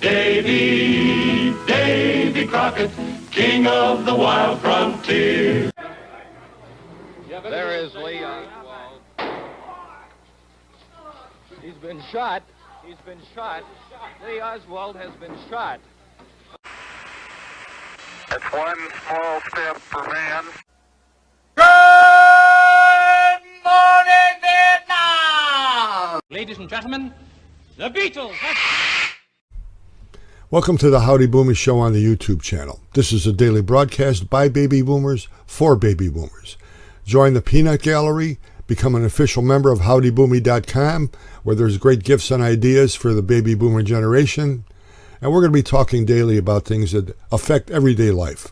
Davy Crockett, king of the wild frontier. There is Lee Oswald. He's been shot. He's been shot. Lee Oswald has been shot. That's one small step for man. Good morning, Vietnam! Ladies and gentlemen, the Beatles. Welcome to the Howdy Boomer Show on the YouTube channel. This is a daily broadcast by baby boomers for baby boomers. Join the Peanut Gallery, become an official member of howdyboomy.com, where there's great gifts and ideas for the baby boomer generation. And we're going to be talking daily about things that affect everyday life.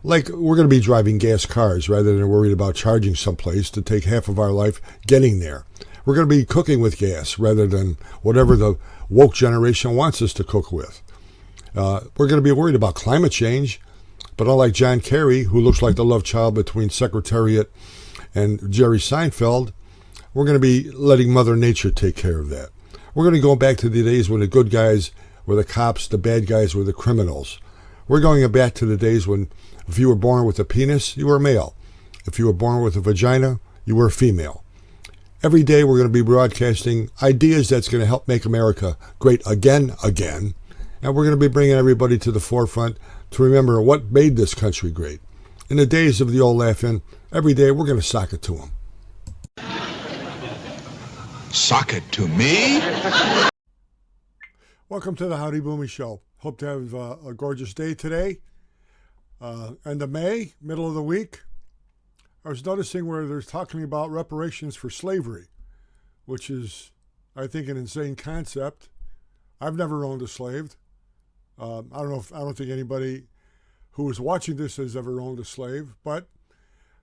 Like, we're going to be driving gas cars rather than worried about charging someplace to take half of our life getting there. We're going to be cooking with gas rather than whatever the woke generation wants us to cook with. We're going to be worried about climate change, but unlike John Kerry, who looks like the love child between Secretariat and Jerry Seinfeld, we're going to be letting Mother Nature take care of that. We're going to go back to the days when the good guys were the cops, the bad guys were the criminals. We're going back to the days when if you were born with a penis, you were a male. If you were born with a vagina, you were a female. Every day we're going to be broadcasting ideas that's going to help make America great again. And we're going to be bringing everybody to the forefront to remember what made this country great. In the days of the old laughing, every day we're going to sock it to them. Sock it to me? Welcome to the Howdy Boomy Show. Hope to have a gorgeous day today. End of May, middle of the week. I was noticing where they're talking about reparations for slavery, which is, I think, an insane concept. I've never owned a slave. I don't think anybody who is watching this has ever owned a slave, but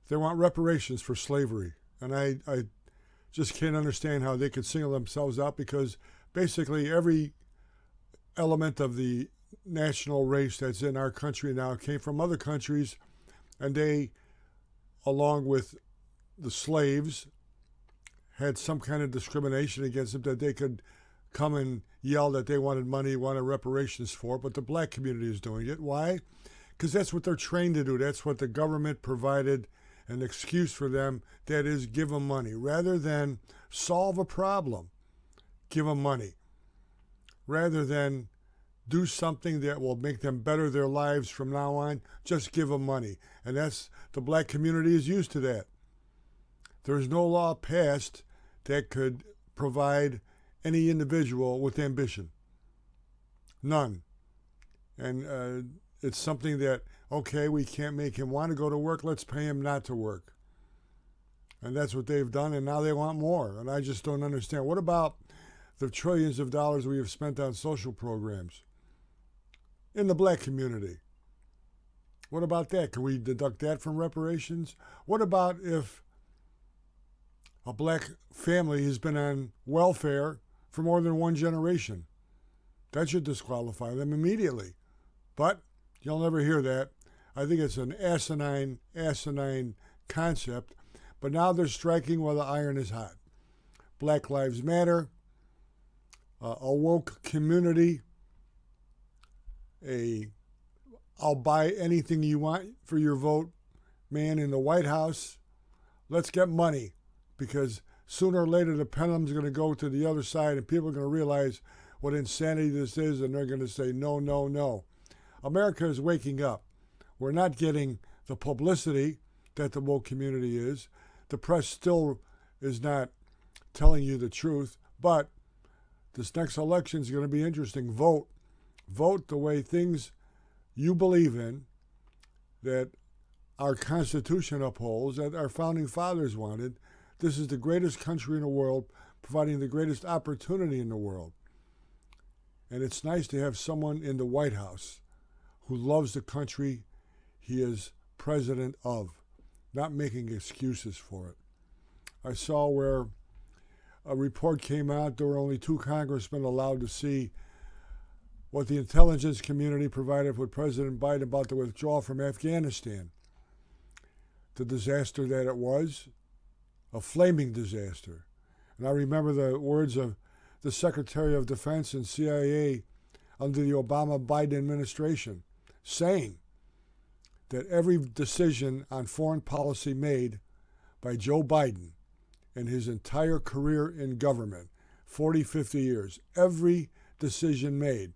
they want reparations for slavery. And I just can't understand how they could single themselves out, because basically every element of the national race that's in our country now came from other countries, and they, along with the slaves, had some kind of discrimination against them that they could come and yell that they wanted money, wanted reparations for, but the black community is doing it. Why? Because that's what they're trained to do. That's what the government provided an excuse for them, that is, give them money. Rather than solve a problem, give them money. Rather than do something that will make them better their lives from now on, just give them money. And that's, the black community is used to that. There's no law passed that could provide any individual with ambition. None. And it's something that, okay, we can't make him want to go to work, let's pay him not to work. And that's what they've done, and now they want more. And I just don't understand. What about the trillions of dollars we have spent on social programs in the black community? What about that? Can we deduct that from reparations? What about if a black family has been on welfare for more than one generation? That should disqualify them immediately. But you'll never hear that. I think it's an asinine concept. But now they're striking while the iron is hot. Black Lives Matter, a woke community, I'll buy anything you want for your vote man in the White House. Let's get money, because sooner or later the pendulum's going to go to the other side and people are going to realize what insanity this is, and they're going to say no, no, no. America is waking up. We're not getting the publicity that the woke community is. The press still is not telling you the truth, but this next election is going to be interesting. Vote. Vote the way things you believe in, that our Constitution upholds, that our founding fathers wanted. This is the greatest country in the world, providing the greatest opportunity in the world. And it's nice to have someone in the White House who loves the country he is president of, not making excuses for it. I saw where a report came out, there were only 2 congressmen allowed to see what the intelligence community provided with President Biden about the withdrawal from Afghanistan. The disaster that it was, a flaming disaster. And I remember the words of the Secretary of Defense and CIA under the Obama-Biden administration, saying that every decision on foreign policy made by Joe Biden in his entire career in government, 40, 50 years, every decision made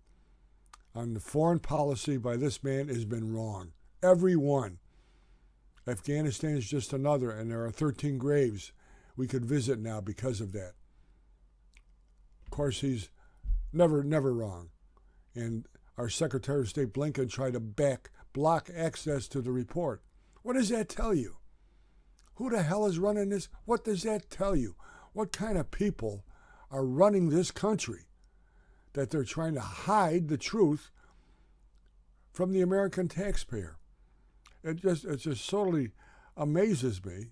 on the foreign policy by this man has been wrong. Every one. Afghanistan is just another, and there are 13 graves we could visit now because of that. Of course, he's never wrong. And our Secretary of State Blinken tried to block access to the report. What does that tell you? Who the hell is running this? What does that tell you? What kind of people are running this country that they're trying to hide the truth from the American taxpayer? It just totally amazes me.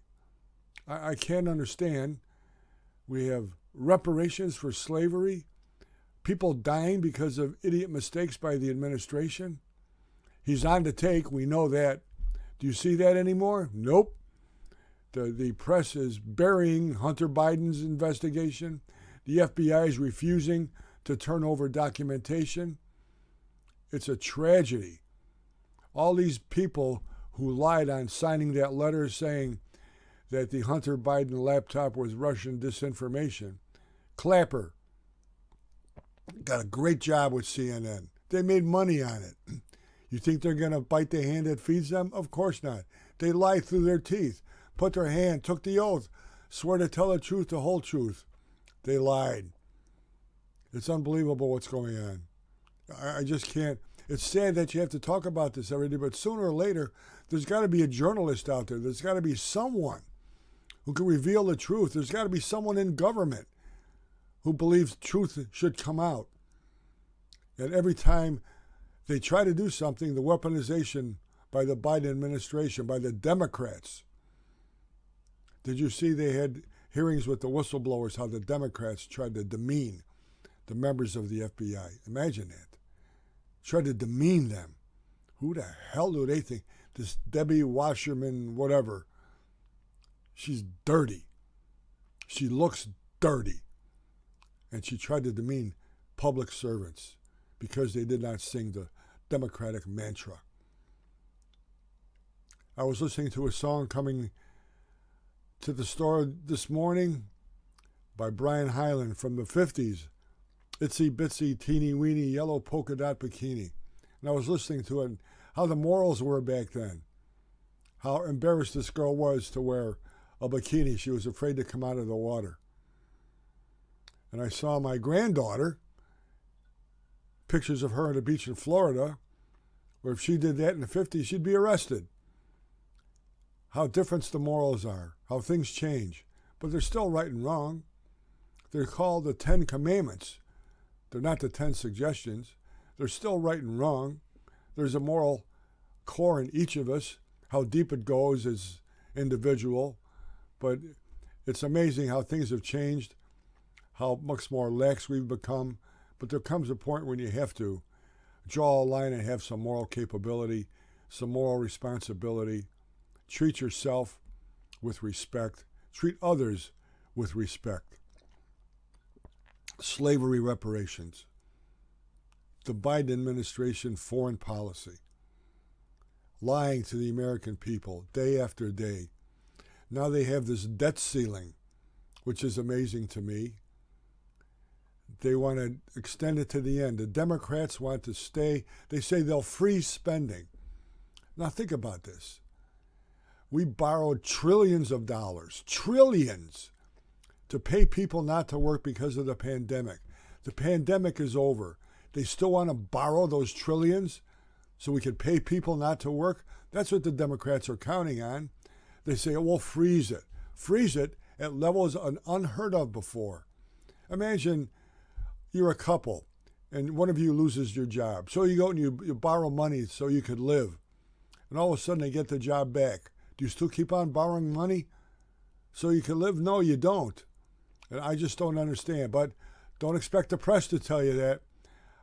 I can't understand. We have reparations for slavery, people dying because of idiot mistakes by the administration. He's on the take, we know that. Do you see that anymore? Nope. The press is burying Hunter Biden's investigation. The FBI is refusing to turn over documentation. It's a tragedy. All these people who lied on signing that letter saying that the Hunter Biden laptop was Russian disinformation. Clapper got a great job with CNN. They made money on it. You think they're going to bite the hand that feeds them? Of course not. They lied through their teeth, put their hand, took the oath, swore to tell the truth, the whole truth. They lied. It's unbelievable what's going on. I just can't. It's sad that you have to talk about this every day, but sooner or later, there's got to be a journalist out there. There's got to be someone who can reveal the truth. There's got to be someone in government who believes truth should come out. And every time they try to do something, the weaponization by the Biden administration, by the Democrats. Did you see they had hearings with the whistleblowers, how the Democrats tried to demean the members of the FBI? Imagine that. Tried to demean them. Who the hell do they think? This Debbie Wasserman, whatever. She's dirty. She looks dirty. And she tried to demean public servants because they did not sing the Democratic mantra. I was listening to a song coming to the store this morning by Brian Hyland from the 50s. Itsy bitsy teeny weeny yellow polka dot bikini. And I was listening to it and how the morals were back then. How embarrassed this girl was to wear a bikini. She was afraid to come out of the water. And I saw my granddaughter, pictures of her on the beach in Florida, where if she did that in the 50s, she'd be arrested. How different the morals are, how things change. But they're still right and wrong. They're called the 10 Commandments. They're not the 10 suggestions. They're still right and wrong. There's a moral core in each of us. How deep it goes is individual. But it's amazing how things have changed, how much more lax we've become. But there comes a point when you have to draw a line and have some moral capability, some moral responsibility. Treat yourself with respect. Treat others with respect. Slavery reparations. The Biden administration foreign policy. Lying to the American people day after day. Now they have this debt ceiling, which is amazing to me. They want to extend it to the end. The Democrats want to stay. They say they'll freeze spending. Now think about this. We borrowed trillions of dollars, trillions, to pay people not to work because of the pandemic. The pandemic is over. They still want to borrow those trillions so we could pay people not to work? That's what the Democrats are counting on. They say, oh, we'll freeze it. Freeze it at levels unheard of before. Imagine you're a couple and one of you loses your job. So you go and you borrow money so you could live. And all of a sudden they get the job back. Do you still keep on borrowing money so you can live? No, you don't. And I just don't understand. But don't expect the press to tell you that.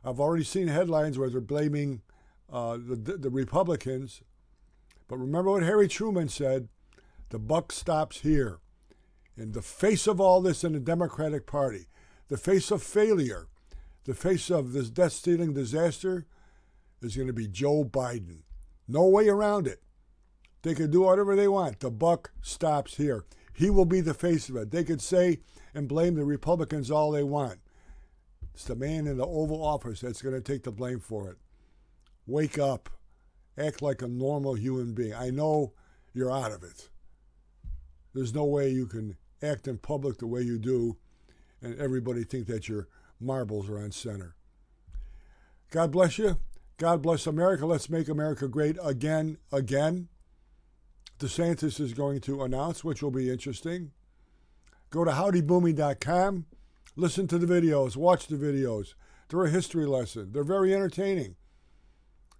I've already seen headlines where they're blaming the Republicans. But remember what Harry Truman said, the buck stops here. In the face of all this in the Democratic Party, the face of failure, The face of this death-stealing disaster is going to be Joe Biden. No way around it. They can do whatever they want. The buck stops here. He will be the face of it. They could say and blame the Republicans all they want. It's the man in the Oval Office that's going to take the blame for it. Wake up. Act like a normal human being. I know you're out of it. There's no way you can act in public the way you do and everybody think that your marbles are on center. God bless you. God bless America. Let's make America great again. DeSantis is going to announce, which will be interesting. Go to howdyboomy.com. Listen to the videos. Watch the videos. They're a history lesson. They're very entertaining.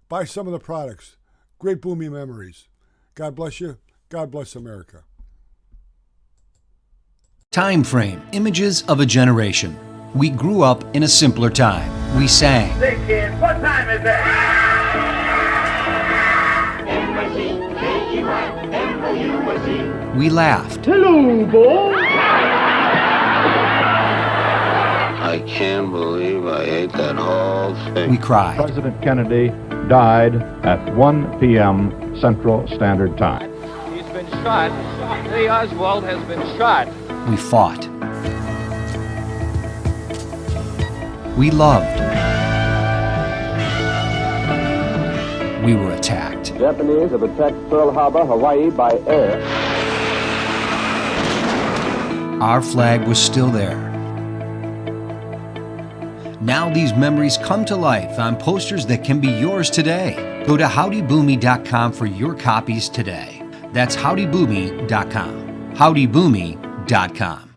Buy some of the products. Great Boomy memories. God bless you. God bless America. Time frame, images of a generation. We grew up in a simpler time. We sang. Say, kid, what time is it? NYC, We laughed. Hello, boy. I can't believe I ate that whole thing. We cried. President Kennedy died at 1 p.m. Central Standard Time. He's been shot. Lee Oswald has been shot. We fought. We loved. We were attacked. Japanese have attacked Pearl Harbor, Hawaii by air. Our flag was still there. Now these memories come to life on posters that can be yours today. Go to howdyboomy.com for your copies today. That's howdyboomy.com. howdyboomy.com.